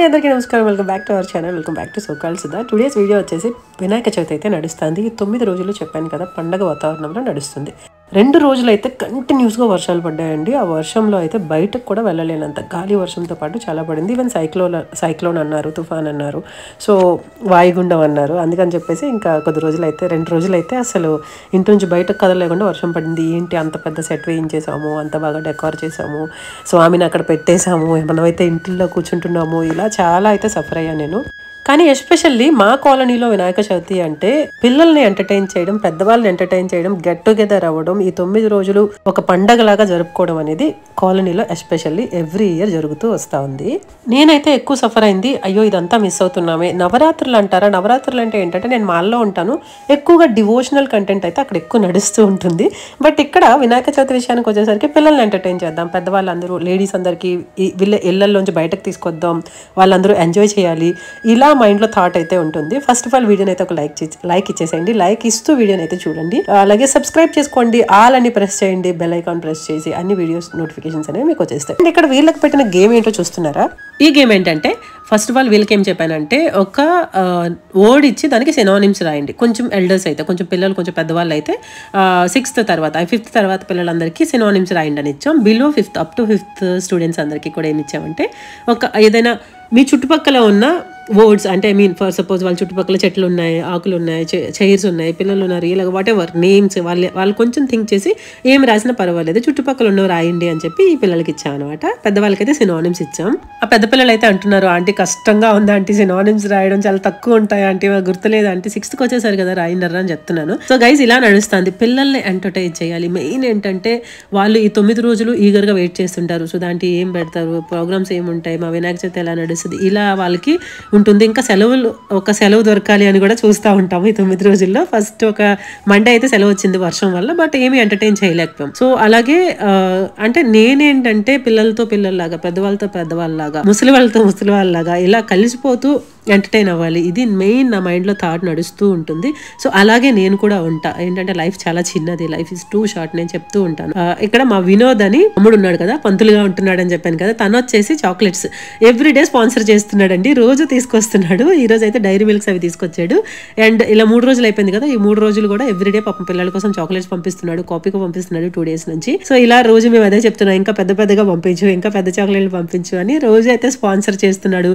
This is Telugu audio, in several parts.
అందరికీ నమస్కారం. Welcome back to our channel. Welcome back to so-called Sudha. Today's video వచ్చేసి వినాయక చవితి అయితే నడుస్తుంది. 9 రోజులు చెప్పాను కదా, పండగ వాతావరణంలో నడుస్తుంది. 2 రోజులు అయితే కంటిన్యూస్గా వర్షాలు పడ్డాయండి. ఆ వర్షంలో అయితే బయటకు కూడా వెళ్ళలేనంత గాలి వర్షంతో పాటు చాలా పడింది. ఈవెన్ సైక్లోన్ అన్నారు, తుఫాన్ అన్నారు, సో వాయుగుండం అన్నారు. అందుకని చెప్పేసి ఇంకా కొద్ది రోజులు అయితే 2 రోజులు అయితే అసలు ఇంటి నుంచి బయటకు కదలలేకుండా వర్షం పడింది. ఏంటి అంత పెద్ద సెట్ వేయించేసాము, అంత బాగా డెకార్ చేసాము, స్వామిని అక్కడ పెట్టేశాము, మనమైతే ఇంట్లో కూర్చుంటున్నాము, ఇలా చాలా అయితే సఫర్ అయ్యాను నేను. కానీ ఎస్పెషల్లీ మా కాలనీలో వినాయక చవితి అంటే పిల్లల్ని ఎంటర్టైన్ చేయడం, పెద్దవాళ్ళని ఎంటర్టైన్ చేయడం, గెట్ టుగెదర్ అవ్వడం, ఈ 9 రోజులు ఒక పండగలాగా జరుపుకోవడం అనేది కాలనీలో ఎస్పెషల్లీ ఎవ్రీ ఇయర్ జరుగుతూ వస్తూ ఉంది. నేనైతే ఎక్కువ సఫర్ అయింది. అయ్యో ఇదంతా మిస్ అవుతున్నామే. నవరాత్రులు అంటారా? నవరాత్రులు అంటే ఏంటంటే నేను మాల్లో ఉంటాను, ఎక్కువగా డివోషనల్ కంటెంట్ అయితే అక్కడ ఎక్కువ నడుస్తూ ఉంటుంది. బట్ ఇక్కడ వినాయక చవితి విషయానికి వచ్చేసరికి పిల్లల్ని ఎంటర్టైన్ చేద్దాం, పెద్దవాళ్ళందరూ లేడీస్ అందరికీ వీళ్ళ ఇళ్లలోంచి బయటకు తీసుకొద్దాం, వాళ్ళందరూ ఎంజాయ్ చేయాలి, ఇలా మైండ్లో థాట్ అయితే ఉంటుంది. ఫస్ట్ ఆఫ్ ఆల్ వీడియోని అయితే ఒక లైక్ ఇచ్చేసేయండి. లైక్ ఇస్తూ వీడియోని అయితే చూడండి. అలాగే సబ్స్క్రైబ్ చేసుకోండి, ఆల్ అని ప్రెస్ చేయండి, బెల్ ఐకాన్ ప్రెస్ చేసి అన్ని వీడియోస్ నోటిఫికేషన్స్ అనేవి మీకు వచ్చేస్తాయి. అండ్ ఇక్కడ వీళ్ళకి పెట్టిన గేమ్ ఏంటో చూస్తున్నారా? ఈ గేమ్ ఏంటంటే ఫస్ట్ ఆఫ్ ఆల్ వీళ్ళకి ఏం చెప్పానంటే ఒక వర్డ్ ఇచ్చి దానికి సినానిమ్స్ రాయండి. కొంచెం ఎల్డర్స్ అయితే, కొంచెం పిల్లలు, కొంచెం పెద్దవాళ్ళు అయితే 6th తర్వాత 5th తర్వాత పిల్లలందరికీ సినానిమ్స్ రాయండి అని ఇచ్చాం. Below 5th up to 5th students అందరికీ కూడా ఏమి ఇచ్చామంటే ఒక ఏదైనా మీ చుట్టుపక్కల ఉన్న వర్డ్స్, అంటే ఫర్ సపోజ్ వాళ్ళ చుట్టుపక్కల చెట్లు ఉన్నాయి, ఆకులు ఉన్నాయి, చైర్స్ ఉన్నాయి, పిల్లలు ఉన్నారు, ఇలాగ వాట్ ఎవర్ నేమ్స్ వాళ్ళు కొంచెం థింక్ చేసి ఏం రాసినా పర్వాలేదు, చుట్టుపక్కల ఉన్నవి రాయండి అని చెప్పి ఈ పిల్లలకి ఇచ్చాం అనమాట. పెద్దవాళ్ళకైతే సినానిమ్స్ ఇచ్చాం. ఆ పెద్ద పిల్లలు అయితే అంటున్నారు, ఆంటీ కష్టంగా ఉంది ఆంటీ, సినానిమ్స్ రాయడం చాలా తక్కువ ఉంటాయి ఆంటీ, గుర్తులేదు ఆంటీ, 6th వచ్చేసారు కదా రాయిండరా అని చెప్తున్నాను. సో గైస్ ఇలా నడుస్తుంది. పిల్లల్ని ఎంటర్టైన్ చేయాలి. మెయిన్ ఏంటంటే వాళ్ళు ఈ 9 రోజులు ఈగర్గా వెయిట్ చేస్తుంటారు. సో దాంట్లో ఏం పెడతారు, ప్రోగ్రామ్స్ ఏముంటాయి, మా వినాయక చవితి ఎలా నడుస్తుంది, ఇలా వాళ్ళకి ఉంటుంది. ఇంకా ఒక సెలవు దొరకాలి అని కూడా చూస్తూ ఉంటాము ఈ 9 రోజుల్లో. ఫస్ట్ ఒక మండే అయితే సెలవు వచ్చింది వర్షం వల్ల, బట్ ఏమి ఎంటర్టైన్ చేయలేకపోయాం. సో అలాగే అంటే నేనేంటంటే పిల్లలతో పిల్లల్లాగా, పెద్దవాళ్ళతో పెద్దవాళ్ళలాగా, ముసలి వాళ్ళతో ముసలి వాళ్ళలాగా ఇలా కలిసిపోతూ ఎంటర్టైన్ అవ్వాలి. ఇది మెయిన్ నా మైండ్లో థాట్ నడుస్తూ ఉంటుంది. సో అలాగే నేను కూడా ఉంటా. ఏంటంటే లైఫ్ చాలా చిన్నది, లైఫ్ ఇస్ టూ షార్ట్, నేను చెప్తూ ఉంటాను. ఇక్కడ మా వినోద్ అని తమ్ముడు ఉన్నాడు కదా, పంతులుగా ఉంటున్నాడు అని చెప్పాను కదా, తను వచ్చేసి చాక్లెట్స్ ఎవ్రీడే స్పాన్సర్ చేస్తున్నాడండి, రోజు తీసుకొస్తున్నాడు. ఈ రోజు అయితే డైరీ మిల్క్స్ అవి తీసుకొచ్చాడు. అండ్ ఇలా 3 రోజులు అయిపోయింది కదా, ఈ 3 రోజులు కూడా ఎవ్రీడే పాపం పిల్లల కోసం చాక్లెట్స్ పంపిస్తున్నాడు, కాపీకి పంపిస్తున్నాడు 2 days నుంచి. సో ఇలా రోజు మేము అదే చెప్తున్నాం, ఇంకా పెద్దగా పంపించు, ఇంకా పెద్ద చాక్లెట్లు పంపించు అని రోజు అయితే స్పాన్సర్ చేస్తున్నాడు.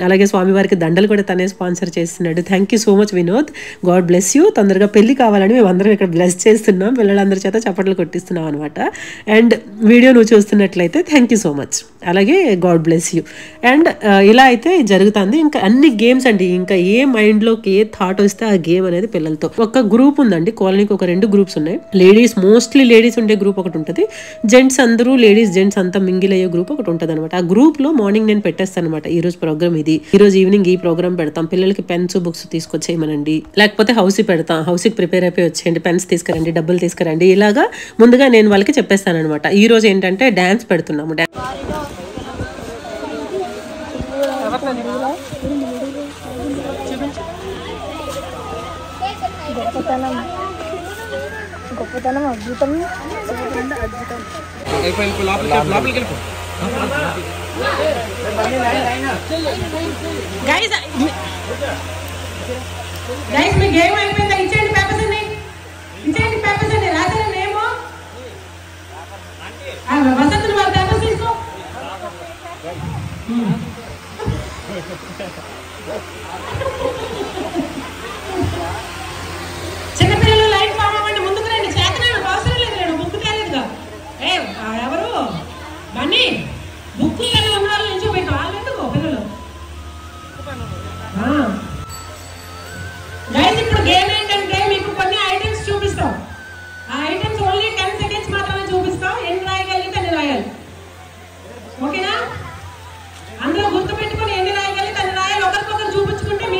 అలాగే స్వామివారికి దండలు కూడా తనే స్పాన్సర్ చేస్తున్నాడు. Thank you so much Vinod, God bless you. తొందరగా పెళ్లి కావాలని మేము అందరం ఇక్కడ బ్లెస్ చేస్తున్నాం, పిల్లలందరి చేత చప్పట్లు కొట్టిస్తున్నాం అనమాట. అండ్ వీడియో నువ్వు చూస్తున్నట్లయితే థ్యాంక్ యూ సో మచ్, అలాగే గాడ్ బ్లెస్ యూ. అండ్ ఇలా అయితే జరుగుతుంది. ఇంకా అన్ని గేమ్స్ అండి, ఇంకా ఏ మైండ్లోకి ఏ థాట్ వస్తే ఆ గేమ్ అనేది పిల్లలతో. ఒక గ్రూప్ ఉందండి కాలనీకి, ఒక 2 groups ఉన్నాయి. లేడీస్, మోస్ట్లీ లేడీస్ ఉండే గ్రూప్ ఒకటి ఉంటుంది, జెంట్స్ అందరూ లేడీస్ జెంట్స్ అంతా మింగిల్ అయ్యే గ్రూప్ ఒకటి ఉంటుంది అనమాట. ఆ గ్రూప్ లో మార్నింగ్ నేను పెట్టేస్తాను అనమాట, ఈ రోజు ప్రోగ్రామ్ ఇది, ఈ రోజు ఈవినింగ్ ఈ ప్రోగ్రామ్ పెడతాం, పిల్లలకి పెన్స్ బుక్స్ తీసుకొచ్చేయమనండి, లేకపోతే హౌసీ పెడతాం, హౌసీకి ప్రిపేర్ అయిపోయి వచ్చేయండి, పెన్స్ తీసుకురండి, డబ్బులు తీసుకురండి, ఇలాగా ముందుగా నేను వాళ్ళకి చెప్పేస్తాను అనమాట. ఈ రోజు ఏంటంటే డాన్స్ పెడుతున్నాము. గొప్పతనం అద్భుతం. గైస్ మీ గేమ్ అయిపోయిందా? ఇచ్చేయండి పేపర్స్ అన్ని, ఇచ్చేయండి పేపర్స్ అన్ని, రాసారా నేమో వసతులు వాళ్ళ పేపర్స్ తీసుకో. చిన్నపిల్లలు లైన్ ఫామ్ అవ్వండి, ముందుకు రండి, చేతనే అవసరం లేదు, నేను బుక్ తేలేదుగా. ఎవరు బన్నీ బుక్ కలిగి ఉన్న వాళ్ళు నుంచి పోయి వాళ్ళు ఎందుకు పిల్లలు. గైస్ ఇప్పుడు గేమ్ ఏంటంటే మీకు కొన్ని ఐటమ్స్ చూపిస్తాం, ఆ ఐటమ్స్ ఓన్లీ 10 seconds మాత్రమే చూపిస్తాం, ఎన్ని రాయగలిగితే అన్ని రాయాలి, ఓకేనా? అందరూ గుర్తు పెట్టుకుని ఎన్ని రాయగలిగితే అన్ని రాయాలి. ఒకరికొకరు చూపించుకుంటే మీ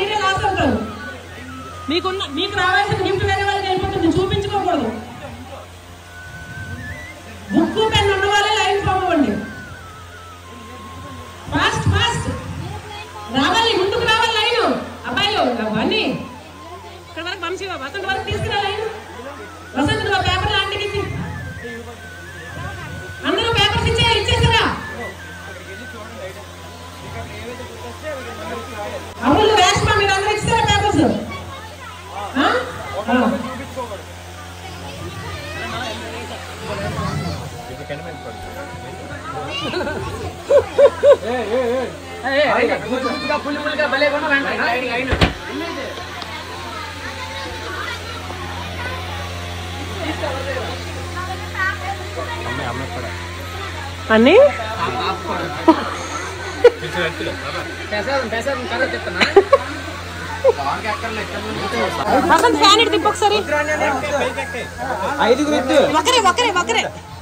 అన్నీ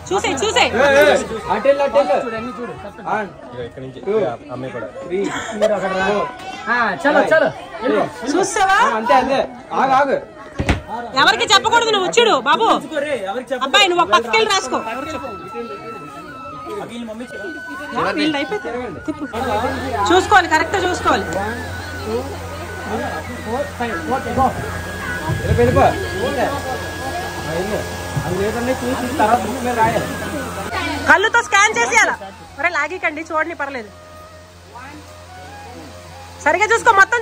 చూసే చూసావా అంతే అంతే ఆగు ఎవరికి చెప్పకూడదు నువ్వు చూడు బాబు అబ్బాయి నువ్వు ఒక పక్కకి వెళ్ళి రాసుకో చూసుకోవాలి కరెక్ట్ చూసుకోవాలి కళ్ళుతో స్కాన్ చేసేయాలా ఒరే లాగికండి చూడండి పర్లేదు సరిగా చూసుకో మొత్తం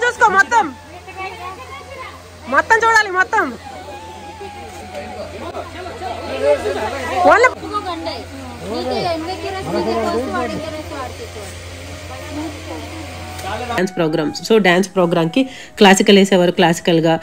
చూడాలి మొత్తం డాన్స్ ప్రోగ్రామ్స్. సో డాన్స్ ప్రోగ్రామ్కి క్లాసికల్ వేసేవారు క్లాసికల్గా,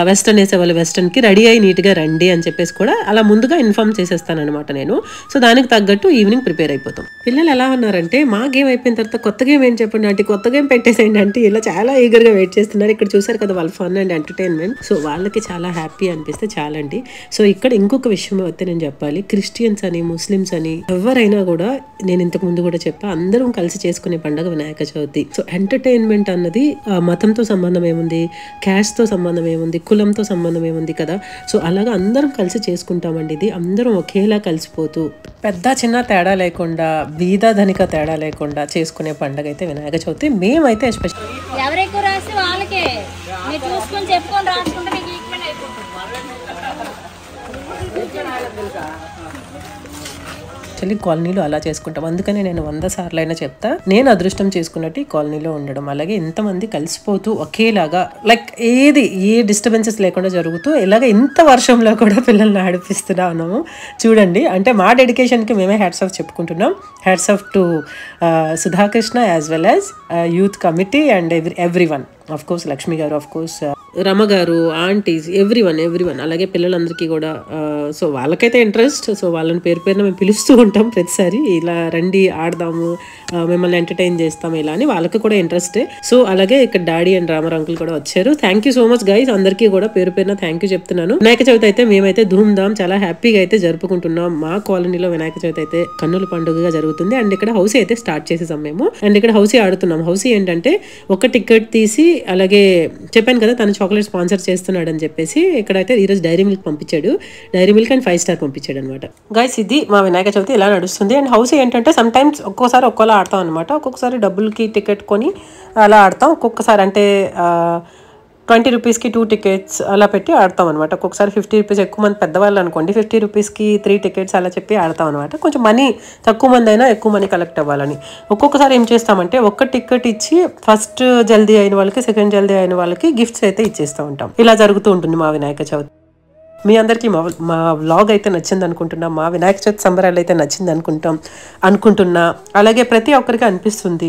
వెస్టర్న్ వేసేవాళ్ళు వెస్టర్న్కి రెడీ అయ్యి నీట్గా రండి అని చెప్పేసి కూడా అలా ముందుగా ఇన్ఫార్మ్ చేసేస్తానమాట నేను. సో దానికి తగ్గట్టు ఈవినింగ్ ప్రిపేర్ అయిపోతాం. పిల్లలు ఎలా ఉన్నారంటే మా గేమ్ అయిపోయిన తర్వాత కొత్త గేమ్ ఏం చెప్పండి అంటే కొత్త గేమ్ పెట్టేసేయండి అంటే ఇలా చాలా ఈగర్గా వెయిట్ చేస్తున్నారు. ఇక్కడ చూసారు కదా వాళ్ళ ఫన్ అండ్ ఎంటర్టైన్మెంట్. సో వాళ్ళకి చాలా హ్యాపీ అనిపిస్తే చాలండి. సో ఇక్కడ ఇంకొక విషయం అయితే నేను చెప్పాలి, క్రిస్టియన్స్ అని ముస్లిమ్స్ అని ఎవరైనా కూడా నేను ఇంతకు ముందు కూడా చెప్పా అందరం కలిసి చేసుకునే పండుగ వినాయక చవితి. సో ఎంటర్టైన్మెంట్ అన్నది మతంతో సంబంధం ఏముంది, క్యాస్ట్ తో సంబంధం ఏముంది, కులంతో సంబంధం ఏముంది కదా. సో అలాగా అందరం కలిసి చేసుకుంటామండి. ఇది అందరం ఒకేలా కలిసిపోతూ పెద్ద చిన్న తేడా లేకుండా బీద ధనిక తేడా లేకుండా చేసుకునే పండుగ అయితే వినాయక చవితి. మేమైతే ఎస్పెషల్ ఎవరెక్కువ రాస్తే వాళ్ళకే మీరు చూసుకొని చెప్పుకొని రాసుకుంటే మీకు ఈక్వెంట్ అయిపోతుంది. యాక్చువల్లీ కాలనీలో అలా చేసుకుంటాం. అందుకని నేను 100 సార్లు అయినా చెప్తా, నేను అదృష్టం చేసుకున్నట్టు ఈ కాలనీలో ఉండడం, అలాగే ఇంతమంది కలిసిపోతూ ఒకేలాగా లైక్ ఏ డిస్టర్బెన్సెస్ లేకుండా జరుగుతూ ఇలాగ ఇంత వర్షంలో కూడా పిల్లల్ని ఆడిపిస్తున్నా ఉన్నాము చూడండి. అంటే మా డెడికేషన్కి మేమే హ్యాట్స్ ఆఫ్ చెప్పుకుంటున్నాం. Hats off to Sudhakrishna as well as youth committee and everyone. Of course Lakshmi garu, of course Rama గారు, ఆంటీస్, ఎవ్రీ వన్ అలాగే పిల్లలందరికీ కూడా. సో వాళ్ళకైతే ఇంట్రెస్ట్, సో వాళ్ళని పేరు పేరున మేము పిలుస్తూ ఉంటాం ప్రతిసారి, ఇలా రండి ఆడదాము, మిమ్మల్ని ఎంటర్టైన్ చేస్తాము ఇలా అని. వాళ్ళకి కూడా ఇంట్రెస్టే. సో అలాగే ఇక్కడ డాడీ అండ్ రామర్ అంకుల్ కూడా వచ్చారు. Thank you so much guys, అందరికీ కూడా పేరు పేరున థ్యాంక్ యూ చెప్తున్నాను. వినాయక చవితి అయితే మేమైతే ధూమ్ధామ్ చాలా హ్యాపీగా అయితే జరుపుకుంటున్నాం. మా కాలనీలో వినాయక చవితి అయితే కన్నుల పండుగగా జరుగుతుంది. అండ్ ఇక్కడ హౌసీ అయితే స్టార్ట్ చేసేసాం మేము. అండ్ ఇక్కడ హౌసీ ఆడుతున్నాం. హౌసీ ఏంటంటే ఒక టికెట్ తీసి, అలాగే చెప్పాను కదా తను చాక్లెట్ స్పాన్సర్ చేస్తున్నాడు అని చెప్పేసి, ఇక్కడైతే ఈరోజు డైరీ మిల్క్ పంపించాడు. డైరీ మిల్క్ అండ్ 5 స్టార్ పంపించాడు అనమాట. గైస్ ఇది మా వినాయక చవితి ఇలా నడుస్తుంది. అండ్ హౌస్ ఏంటంటే సమ్ టైమ్స్ ఒక్కోసారి ఒక్కోలా ఆడతాం అనమాట. ఒక్కొక్కసారి డబ్బులకి టికెట్ కొని అలా ఆడతాం. ఒక్కొక్కసారి అంటే 20 రూపీస్కి 2 టికెట్స్ అలా పెట్టి ఆడతాం అనమాట. ఒక్కొక్కసారి 50 రూపీస్, ఎక్కువ మంది పెద్దవాళ్ళు అనుకోండి 50 రూపీస్కి 3 టికెట్స్ అలా చెప్పి ఆడతాం అనమాట. కొంచెం మనీ తక్కువ మంది అయినా ఎక్కువ మనీ కలెక్ట్ అవ్వాలని. ఒక్కొక్కసారి ఏం చేస్తామంటే ఒక్క టికెట్ ఇచ్చి ఫస్ట్ జల్దీ అయిన వాళ్ళకి, సెకండ్ జల్దీ అయిన వాళ్ళకి గిఫ్ట్స్ అయితే ఇచ్చేస్తూ ఉంటాం. ఇలా జరుగుతూ ఉంటుంది మా వినాయక చవితి. మీ అందరికీ మా వ్లాగ్ అయితే నచ్చింది అనుకుంటున్నా, మా వినాయక చవితి సంబరాలు అయితే నచ్చింది అనుకుంటున్నా. అలాగే ప్రతి ఒక్కరికి అనిపిస్తుంది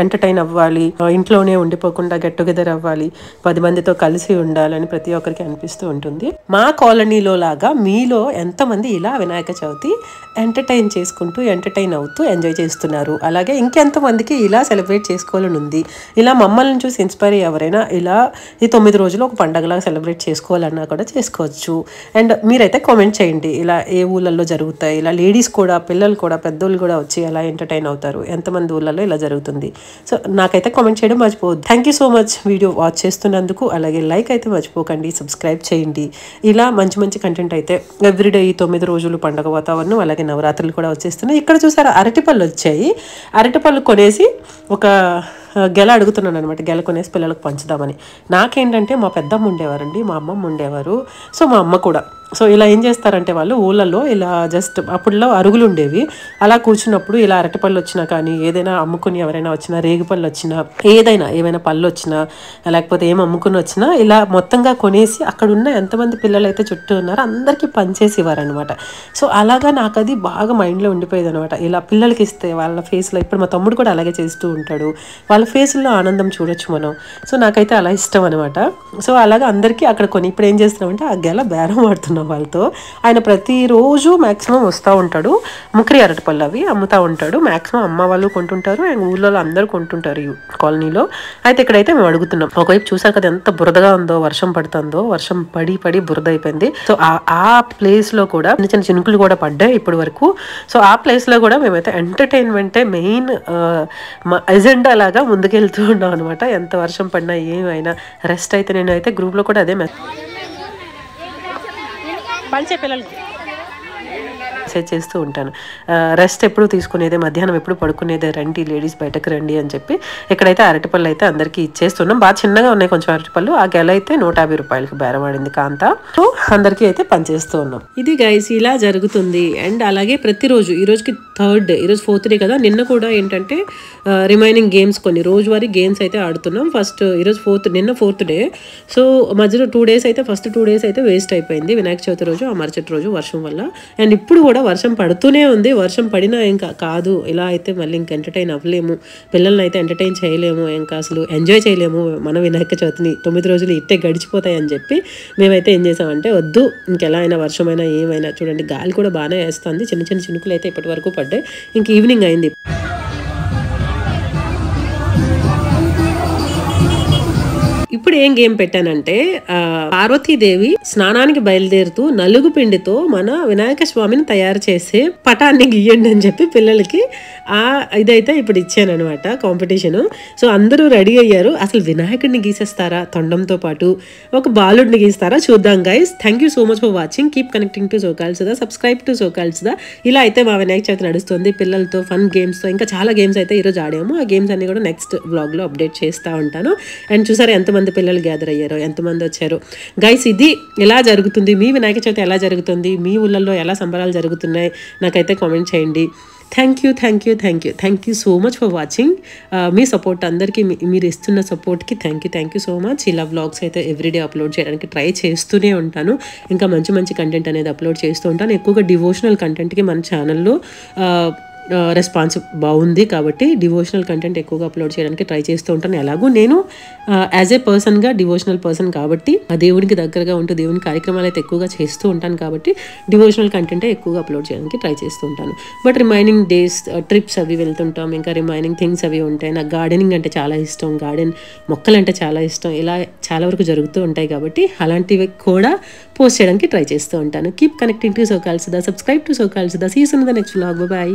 ఎంటర్టైన్ అవ్వాలి, ఇంట్లోనే ఉండిపోకుండా గెట్ టుగెదర్ అవ్వాలి, 10 మందితో కలిసి ఉండాలని ప్రతి ఒక్కరికి అనిపిస్తూ ఉంటుంది. మా కాలనీలో లాగా మీలో ఎంతమంది ఇలా వినాయక చవితి ఎంటర్టైన్ చేసుకుంటూ ఎంటర్టైన్ అవుతూ ఎంజాయ్ చేస్తున్నారు, అలాగే ఇంకెంతమందికి ఇలా సెలబ్రేట్ చేసుకోవాలని ఉంది, ఇలా మమ్మల్ని చూసి ఇన్స్పైర్ ఎవరైనా ఇలా ఈ 9 రోజులు ఒక పండగలాగా సెలబ్రేట్ చేసుకోవాలన్నా కూడా చేసుకోవచ్చు. అండ్ మీరైతే కామెంట్ చేయండి ఇలా ఏ ఊళ్ళల్లో జరుగుతాయి, ఇలా లేడీస్ కూడా, పిల్లలు కూడా, పెద్దోళ్ళు కూడా వచ్చి ఎలా ఎంటర్టైన్ అవుతారు, ఎంతమంది ఊళ్ళల్లో ఇలా జరుగుతుంది. సో నాకైతే కామెంట్ చేయడం మర్చిపోవద్దు. Thank you so much video watch చేస్తున్నందుకు. అలాగే లైక్ అయితే మర్చిపోకండి, సబ్స్క్రైబ్ చేయండి. ఇలా మంచి కంటెంట్ అయితే ఎవ్రీడే ఈ 9 రోజులు పండుగ వాతావరణం, అలాగే నవరాత్రులు కూడా వచ్చేస్తున్నాయి. ఇక్కడ చూసారా అరటిపళ్ళు వచ్చాయి. అరటిపళ్ళు కొనేసి ఒక గెల అడుగుతున్నాను అనమాట. గెల కొనేసి పిల్లలకు పంచుదామని. నాకేంటంటే మా పెద్దమ్మ ఉండేవారండి, మా అమ్మమ్మ ఉండేవారు, సో మా అమ్మ కూడా. సో ఇలా ఏం చేస్తారంటే వాళ్ళు ఊళ్ళల్లో ఇలా జస్ట్ అప్పుడులో అరుగులు ఉండేవి, అలా కూర్చున్నప్పుడు ఇలా అరటిపళ్ళు వచ్చినా కానీ ఏదైనా అమ్ముకుని ఎవరైనా వచ్చినా, రేగిపళ్ళు వచ్చినా, ఏమైనా పళ్ళు వచ్చినా లేకపోతే ఏం అమ్ముకుని వచ్చినా ఇలా మొత్తంగా కొనేసి అక్కడ ఉన్న ఎంతమంది పిల్లలు అయితే చుట్టూ ఉన్నారో అందరికీ పనిచేసి ఇవ్వారనమాట. సో అలాగా నాకు అది బాగా మైండ్లో ఉండిపోయేది అనమాట. ఇలా పిల్లలకి ఇస్తే వాళ్ళ ఫేస్లో, ఇప్పుడు మా తమ్ముడు కూడా అలాగే చేస్తూ ఉంటాడు, వాళ్ళ ఫేస్లో ఆనందం చూడొచ్చు మనం. సో నాకైతే అలా ఇష్టం అనమాట. సో అలాగా అందరికీ అక్కడ కొని ఇప్పుడు ఏం చేస్తున్నామంటే ఆ గెల బేరం ఆడుతున్నాం వాళ్ళతో. ఆయన ప్రతిరోజు మ్యాక్సిమం వస్తూ ఉంటాడు, ముక్రి అరటిపళ్ళు అవి అమ్ముతూ ఉంటాడు. మ్యాక్సిమం అమ్మ వాళ్ళు కొంటుంటారు అండ్ ఊళ్ళో అందరూ కొంటుంటారు ఈ కాలనీలో. అయితే ఇక్కడైతే మేము అడుగుతున్నాం. ఒకవైపు చూసారు కదా ఎంత బురదగా ఉందో, వర్షం పడుతుందో, వర్షం పడి బురద అయిపోయింది. సో ఆ ప్లేస్ లో కూడా చిన్న చిన్న చినుకులు కూడా పడ్డాయి ఇప్పటి వరకు. సో ఆ ప్లేస్ లో కూడా మేమైతే ఎంటర్టైన్మెంటే మెయిన్ ఎజెండా లాగా ముందుకెళ్తూ ఉన్నాం అనమాట. ఎంత వర్షం పడినా ఏమైనా రెస్ట్ అయితే నేను అయితే గ్రూప్ లో కూడా అదే మెసేజ్ చేస్తూ ఉంటాను. రెస్ట్ ఎప్పుడు తీసుకునేదే, మధ్యాహ్నం ఎప్పుడు పడుకునేదే, రండి లేడీస్ బయటకు రండి అని చెప్పి. ఇక్కడైతే అరటిపళ్ళు అయితే అందరికీ ఇచ్చేస్తున్నాం. బాగా చిన్నగా ఉన్నాయి కొంచెం అరటిపళ్ళు. ఆ గెల అయితే 150 రూపాయలకి బేరమాడింది కాంత. సో అందరికీ అయితే పనిచేస్తూ ఉన్నాం. ఇది గైస్ ఇలా జరుగుతుంది. అండ్ అలాగే ప్రతిరోజు, ఈ రోజుకి 3rd డే, ఈరోజు 4th డే కదా, నిన్న కూడా ఏంటంటే రిమైనింగ్ గేమ్స్ కొన్ని రోజువారీ గేమ్స్ అయితే ఆడుతున్నాం. ఈరోజు నిన్న 4th డే. సో మధ్యలో 2 డేస్ అయితే, ఫస్ట్ 2 డేస్ అయితే వేస్ట్ అయిపోయింది వినాయక చవితి రోజు, ఆ మరుసటి రోజు వర్షం వల్ల. అండ్ ఇప్పుడు కూడా వర్షం పడుతూనే ఉంది. వర్షం పడినా ఇంకా కాదు, ఇలా అయితే మళ్ళీ ఇంకా ఎంటర్టైన్ అవ్వలేము, పిల్లల్ని అయితే ఎంటర్టైన్ చేయలేము, ఇంకా అసలు ఎంజాయ్ చేయలేము మన వినాయక చవితిని. 9 రోజులు ఇట్టే గడిచిపోతాయి అని చెప్పి మేమైతే ఏం చేసామంటే వద్దు, ఇంకెలా అయినా వర్షమైనా ఏమైనా, చూడండి గాలి కూడా బాగానే వేస్తుంది, చిన్న చిన్న చినుకులు అయితే ఇప్పటి వరకు పడ్డాయి. ఇంక ఈవినింగ్ అయింది. ఇప్పుడు ఏం గేమ్ పెట్టానంటే పార్వతీదేవి స్నానానికి బయలుదేరుతూ నలుగు పిండితో మన వినాయక స్వామిని తయారు చేసే పటాన్ని గీయండి అని చెప్పి పిల్లలకి ఇదైతే ఇప్పుడు ఇచ్చాను అనమాట కాంపిటీషన్. సో అందరూ రెడీ అయ్యారు. అసలు వినాయకుడిని గీసేస్తారా, తొండంతో పాటు ఒక బాలుడిని గీస్తారా, చూద్దాం guys. Thank you so much for watching. Keep connecting to Socalsudha, subscribe to Socalsudha. ఇలా అయితే మా వినాయక చవితి నడుస్తుంది పిల్లలతో, ఫన్ గేమ్స్తో. ఇంకా చాలా గేమ్స్ అయితే ఈరోజు ఆడాము. ఆ గేమ్స్ అన్ని కూడా నెక్స్ట్ వ్లాగ్లో అప్డేట్ చేస్తూ ఉంటాను. అండ్ చూసారా ఎంతమంది పిల్లలు గ్యాదర్ అయ్యారో, ఎంతమంది వచ్చారు గైస్. ఇది ఎలా జరుగుతుంది, మీ వినాయక చవితి ఎలా జరుగుతుంది, మీ ఊళ్ళల్లో ఎలా సంబరాలు జరుగుతున్నాయి నాకైతే కామెంట్ చేయండి. Thank you so much for watching. Me support అందరికీ, మీరు ఇస్తున్న సపోర్ట్కి థ్యాంక్ యూ సో మచ్. ఇలా వ్లాగ్స్ అయితే ఎవ్రీడే అప్లోడ్ చేయడానికి ట్రై చేస్తూనే ఉంటాను. ఇంకా మంచి మంచి కంటెంట్ అనేది అప్లోడ్ చేస్తూ ఉంటాను. ఎక్కువగా డివోషనల్ కంటెంట్కి మన ఛానల్లో రెస్పాన్స్ బాగుంది కాబట్టి డివోషనల్ కంటెంట్ ఎక్కువగా అప్లోడ్ చేయడానికి ట్రై చేస్తూ ఉంటాను. ఎలాగూ నేను యాజ్ ఏ పర్సన్గా డివోషనల్ పర్సన్ కాబట్టి ఆ దేవుడికి దగ్గరగా ఉంటూ దేవుని కార్యక్రమాలు అయితే ఎక్కువగా చేస్తూ ఉంటాను కాబట్టి డివోషనల్ కంటెంటే ఎక్కువగా అప్లోడ్ చేయడానికి ట్రై చేస్తూ ఉంటాను. బట్ రిమైనింగ్ డేస్ ట్రిప్స్ అవి వెళ్తుంటాం, ఇంకా రిమైనింగ్ థింగ్స్ అవి ఉంటాయి. నాకు గార్డెనింగ్ అంటే చాలా ఇష్టం, మొక్కలు అంటే చాలా ఇష్టం. ఇలా చాలా వరకు జరుగుతూ ఉంటాయి కాబట్టి అలాంటివి కూడా పోస్ట్ చేయడానికి ట్రై చేస్తూ ఉంటాను. Keep connecting to Socalsudha, subscribe to Socalsudha. See you soon in the next vlog. By.